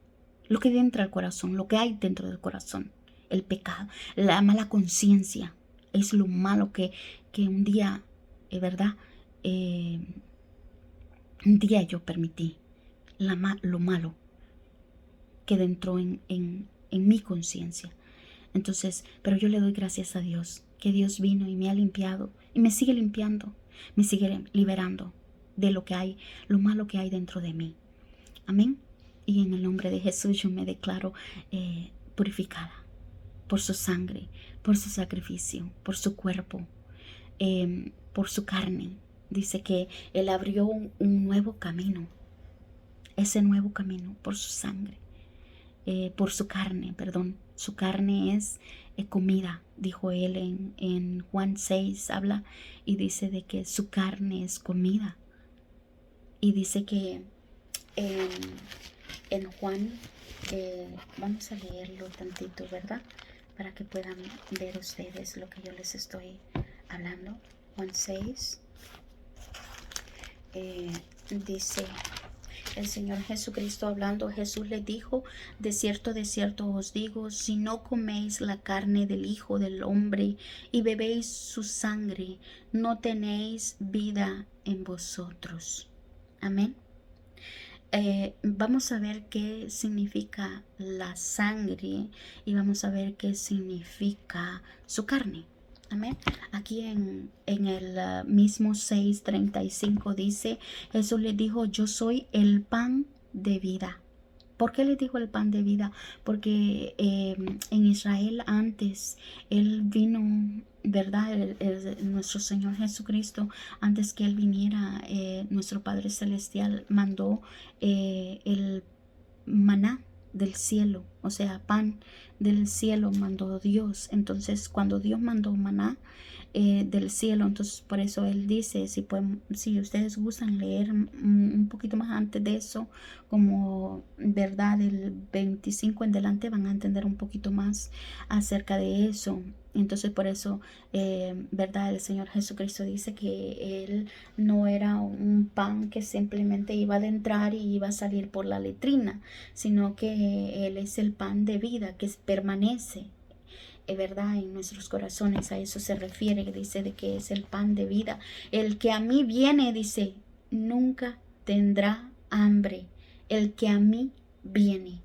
al corazón, lo que hay dentro del corazón, el pecado, la mala conciencia, es lo malo que un día, ¿verdad? Un día yo permití, lo malo que entró en mi conciencia. Entonces, pero yo le doy gracias a Dios, que Dios vino y me ha limpiado y me sigue limpiando, me sigue liberando de lo malo que hay dentro de mí. Amén. Y en el nombre de Jesús yo me declaro purificada por su sangre, por su sacrificio, por su cuerpo, por su carne. Dice que Él abrió un nuevo camino, ese nuevo camino por su sangre, por su carne, perdón. Su carne es comida, dijo Él en Juan 6, habla y dice de que su carne es comida. Y dice que en Juan, vamos a leerlo tantito, ¿verdad? Para que puedan ver ustedes lo que yo les estoy hablando. Juan 6, dice el Señor Jesucristo hablando. Jesús le dijo, de cierto os digo, si no coméis la carne del Hijo del Hombre y bebéis su sangre, no tenéis vida en vosotros. Amén. Vamos a ver qué significa la sangre y vamos a ver qué significa su carne. Amén. Aquí en el mismo 6:35 dice, Jesús le dijo, yo soy el pan de vida. ¿Por qué le dijo el pan de vida? Porque en Israel antes, Él vino, ¿verdad? Nuestro Señor Jesucristo, antes que Él viniera, nuestro Padre Celestial mandó el maná del cielo, o sea, pan del cielo mandó Dios. Entonces, cuando Dios mandó maná del cielo, entonces por eso Él dice, si ustedes gustan leer un poquito más antes de eso, como verdad del 25 en adelante, van a entender un poquito más acerca de eso. Entonces por eso, verdad, el Señor Jesucristo dice que Él no era un pan que simplemente iba a entrar y iba a salir por la letrina, sino que Él es el pan de vida que permanece, verdad, en nuestros corazones. A eso se refiere, dice de que es el pan de vida. El que a mí viene, dice, nunca tendrá hambre. El que a mí viene.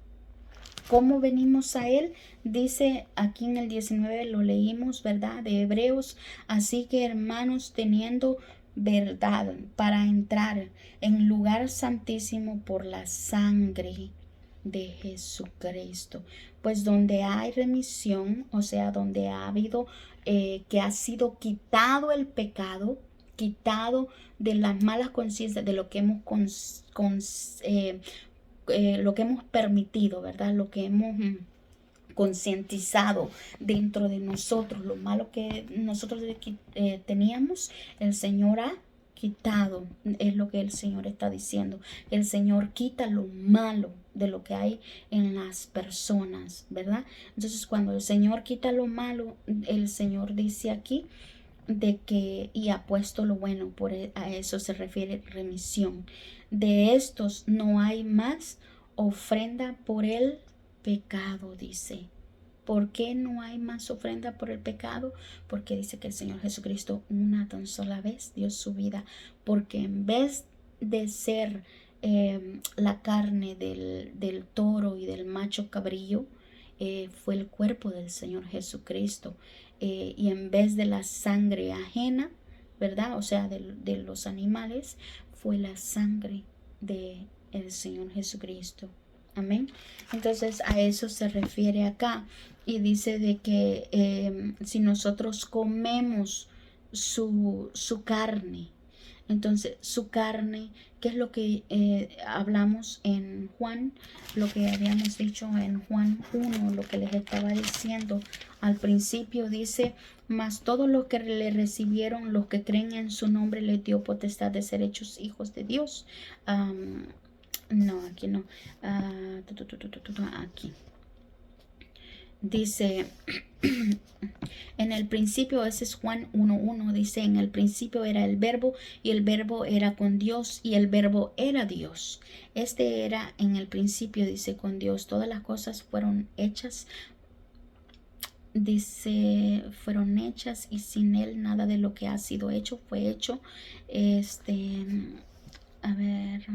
¿Cómo venimos a Él? Dice aquí en el 19, lo leímos, ¿verdad? De Hebreos. Así que, hermanos, teniendo verdad, para entrar en lugar santísimo por la sangre de Jesucristo. Pues donde hay remisión, o sea, donde ha habido, que ha sido quitado el pecado, quitado de las malas conciencias, de lo que hemos lo que hemos permitido, ¿verdad? Lo que hemos concientizado dentro de nosotros, lo malo que nosotros teníamos, el Señor ha quitado, es lo que el Señor está diciendo. El Señor quita lo malo de lo que hay en las personas, ¿verdad? Entonces, cuando el Señor quita lo malo, el Señor dice aquí de que y ha puesto lo bueno, a eso se refiere remisión. De estos no hay más ofrenda por el pecado, dice. ¿Por qué no hay más ofrenda por el pecado? Porque dice que el Señor Jesucristo una tan sola vez dio su vida, porque en vez de ser la carne del toro y del macho cabrillo, fue el cuerpo del Señor Jesucristo. Y en vez de la sangre ajena, ¿verdad? O sea, de los animales, fue la sangre de el Señor Jesucristo. Amén. Entonces a eso se refiere acá. Y dice de que si nosotros comemos su carne, entonces su carne, ¿qué es lo que hablamos en Juan? Lo que habíamos dicho en Juan 1, lo que les estaba diciendo al principio, dice: mas todos los que le recibieron, los que creen en su nombre, les dio potestad de ser hechos hijos de Dios. No, aquí no. Aquí. Dice, en el principio, ese es Juan 1:1, dice: en el principio era el verbo, y el verbo era con Dios, y el verbo era Dios. Este era en el principio, dice, con Dios. Todas las cosas fueron hechas, dice, fueron hechas, y sin él nada de lo que ha sido hecho fue hecho. A ver.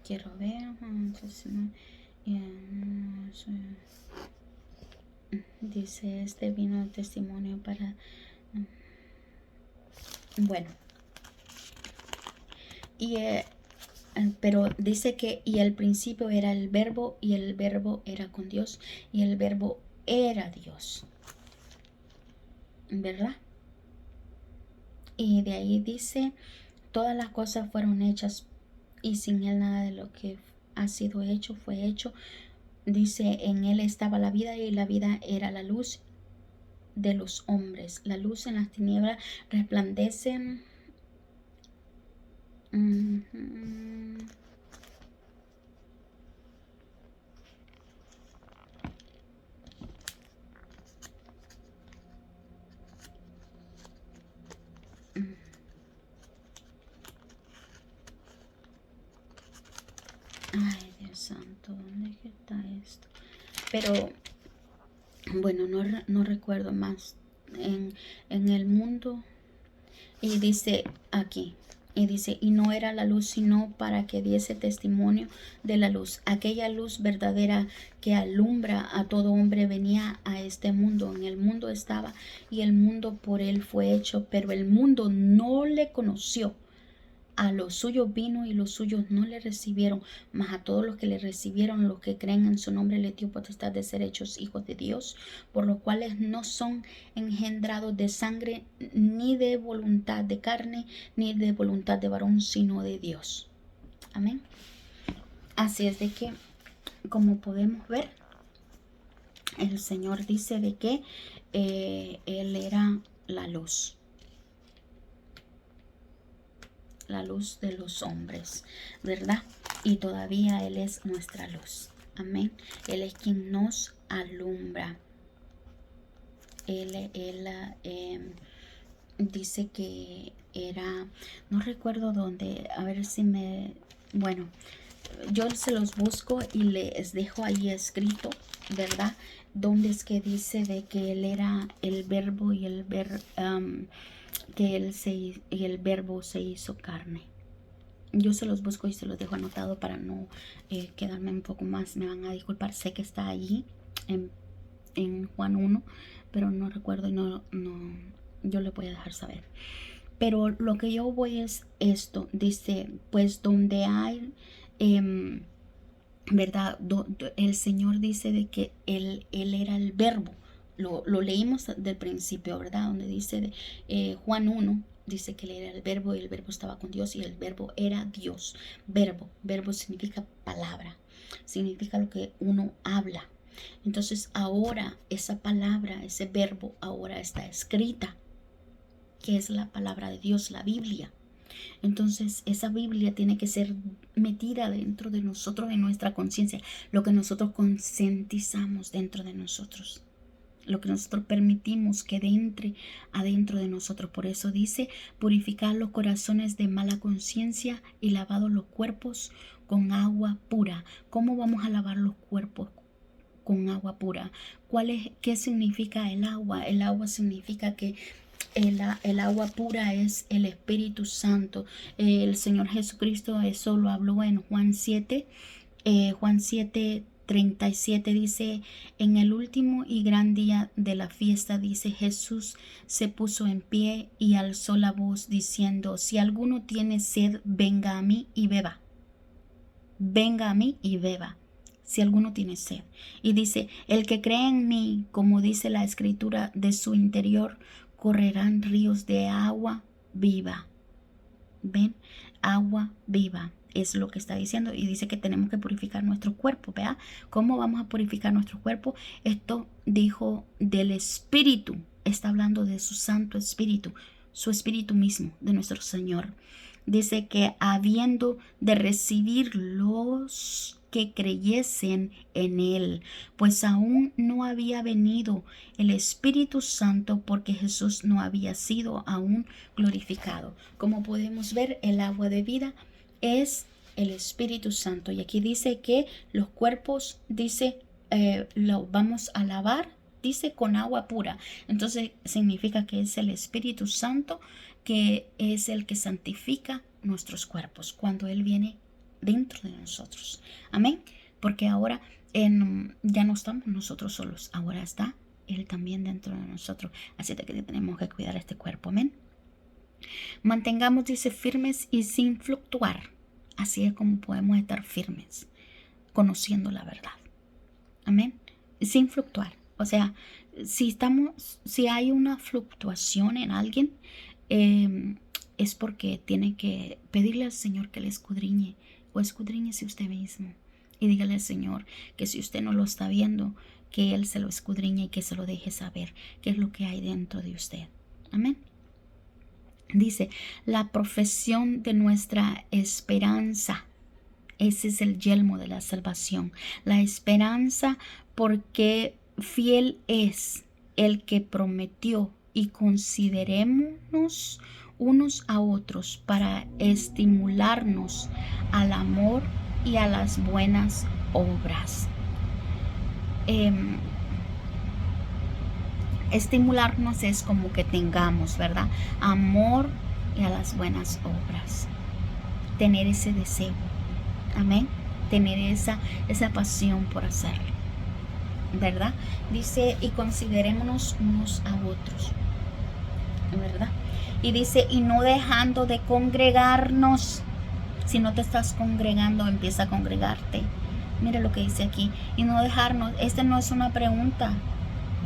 Quiero ver. Dice: este vino de testimonio para. Bueno. Y pero dice que y al principio era el verbo, y el verbo era con Dios, y el verbo era Dios, ¿verdad? Y de ahí dice: todas las cosas fueron hechas, y sin él nada de lo que ha sido hecho fue hecho. Dice: en él estaba la vida, y la vida era la luz de los hombres. La luz en las tinieblas resplandece. Ay, Dios santo, ¿dónde está esto? Pero bueno, no recuerdo más. En el mundo. Y dice aquí, y dice: y no era la luz sino para que diese testimonio de la luz. Aquella luz verdadera que alumbra a todo hombre venía a este mundo. En el mundo estaba, y el mundo por él fue hecho, pero el mundo no le conoció. A los suyos vino, y los suyos no le recibieron, mas a todos los que le recibieron, los que creen en su nombre, le dio potestad de ser hechos hijos de Dios, por los cuales no son engendrados de sangre, ni de voluntad de carne, ni de voluntad de varón, sino de Dios. Amén. Así es de que, como podemos ver, el Señor dice de que Él era la luz de los hombres, ¿verdad? Y todavía Él es nuestra luz. Amén. Él es quien nos alumbra. Él dice que era, no recuerdo dónde, a ver si bueno, yo se los busco y les dejo ahí escrito, ¿verdad? Donde es que dice de que Él era el verbo, y que el verbo se hizo carne, Yo se los busco y se los dejo anotado para no quedarme un poco más. Me van a disculpar, sé que está allí en Juan 1, pero no recuerdo y no, yo le voy a dejar saber. Pero lo que yo voy es esto, dice, pues donde hay, ¿verdad? El Señor dice de que Él era el verbo. Lo leímos del principio, ¿verdad? Donde dice Juan 1, dice que Él era el verbo y el verbo estaba con Dios y el verbo era Dios. Verbo significa palabra, significa lo que uno habla. Entonces ahora esa palabra, ese verbo ahora está escrita, que es la palabra de Dios, la Biblia. Entonces esa Biblia tiene que ser metida dentro de nosotros, de nuestra conciencia, lo que nosotros concientizamos dentro de nosotros, lo que nosotros permitimos que entre adentro de nosotros. Por eso dice, purificar los corazones de mala conciencia y lavados los cuerpos con agua pura. ¿Cómo vamos a lavar los cuerpos con agua pura? ¿Qué significa el agua? El agua significa que el agua pura es el Espíritu Santo. El Señor Jesucristo eso lo habló en Juan 7. Juan 7:37 dice, en el último y gran día de la fiesta, dice, Jesús se puso en pie y alzó la voz diciendo, si alguno tiene sed, venga a mí y beba. Venga a mí y beba. Si alguno tiene sed. Y dice, el que cree en mí, como dice la escritura, de su interior correrán ríos de agua viva. ¿Ven? Agua viva es lo que está diciendo. Y dice que tenemos que purificar nuestro cuerpo. ¿Vea? ¿Cómo vamos a purificar nuestro cuerpo? Esto dijo del Espíritu. Está hablando de su Santo Espíritu. Su Espíritu mismo, de nuestro Señor. Dice que habiendo de recibir los que creyesen en él, pues aún no había venido el Espíritu Santo porque Jesús no había sido aún glorificado. Como podemos ver, el agua de vida es el Espíritu Santo. Y aquí dice que los cuerpos, dice, lo vamos a lavar, dice con agua pura. Entonces significa que es el Espíritu Santo que es el que santifica nuestros cuerpos cuando Él viene dentro de nosotros. Amén. Porque ahora ya no estamos nosotros solos. Ahora está Él también dentro de nosotros. Así que tenemos que cuidar este cuerpo. Amén. Mantengamos, dice, firmes y sin fluctuar. Así es como podemos estar firmes, conociendo la verdad. Amén. Sin fluctuar. O sea, si hay una fluctuación en alguien, es porque tiene que pedirle al Señor que le escudriñe, o escudriñese usted mismo y dígale al Señor que si usted no lo está viendo, que Él se lo escudriñe y que se lo deje saber qué es lo que hay dentro de usted. Amén. Dice, la profesión de nuestra esperanza. Ese es el yelmo de la salvación. La esperanza, porque fiel es el que prometió, y considerémonos unos a otros para estimularnos al amor y a las buenas obras. Estimularnos es como que tengamos, ¿verdad? Amor y a las buenas obras. Tener ese deseo. Amén. Tener esa pasión por hacerlo, ¿verdad? Dice, y considerémonos unos a otros, ¿verdad? Y dice, y no dejando de congregarnos. Si no te estás congregando, empieza a congregarte. Mira lo que dice aquí. Y no dejarnos. Este no es una pregunta.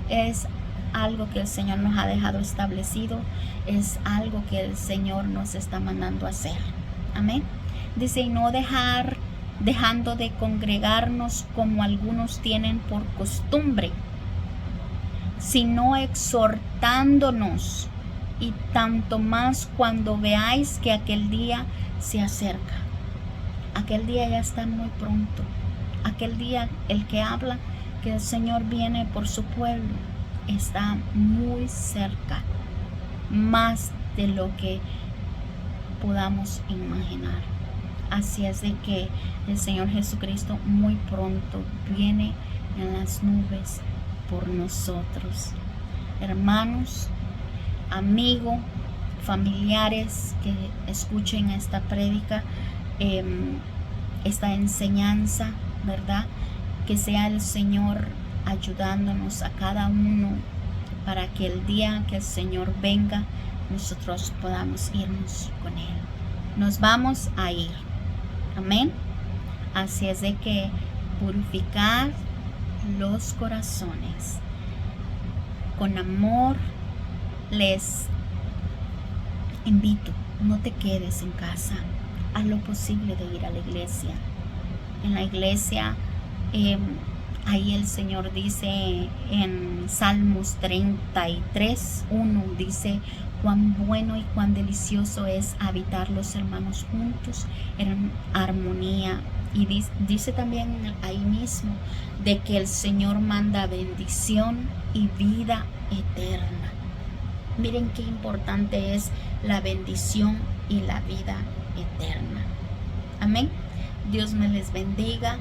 Es algo que el Señor nos ha dejado establecido. Es algo que el Señor nos está mandando a hacer. Amén. Dice, y no dejando de congregarnos como algunos tienen por costumbre, sino exhortándonos, y tanto más cuando veáis que aquel día se acerca. Aquel día ya está muy pronto. Aquel día, el que habla que el Señor viene por su pueblo, está muy cerca, más de lo que podamos imaginar. Así es de que el Señor Jesucristo muy pronto viene en las nubes por nosotros. Hermanos, amigos, familiares que escuchen esta prédica, esta enseñanza, ¿verdad? Que sea el Señor ayudándonos a cada uno para que el día que el Señor venga, nosotros podamos irnos con Él. Nos vamos a ir. Amén. Así es de que purificar los corazones. Con amor les invito, no te quedes en casa. Haz lo posible de ir a la iglesia. En la iglesia, ahí el Señor dice en Salmos 33:1, dice: cuán bueno y cuán delicioso es habitar los hermanos juntos en armonía. Y dice también ahí mismo de que el Señor manda bendición y vida eterna. Miren qué importante es la bendición y la vida eterna. Amén. Dios me les bendiga.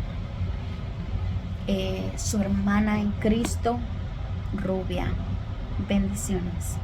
Su hermana en Cristo, Rubia. Bendiciones.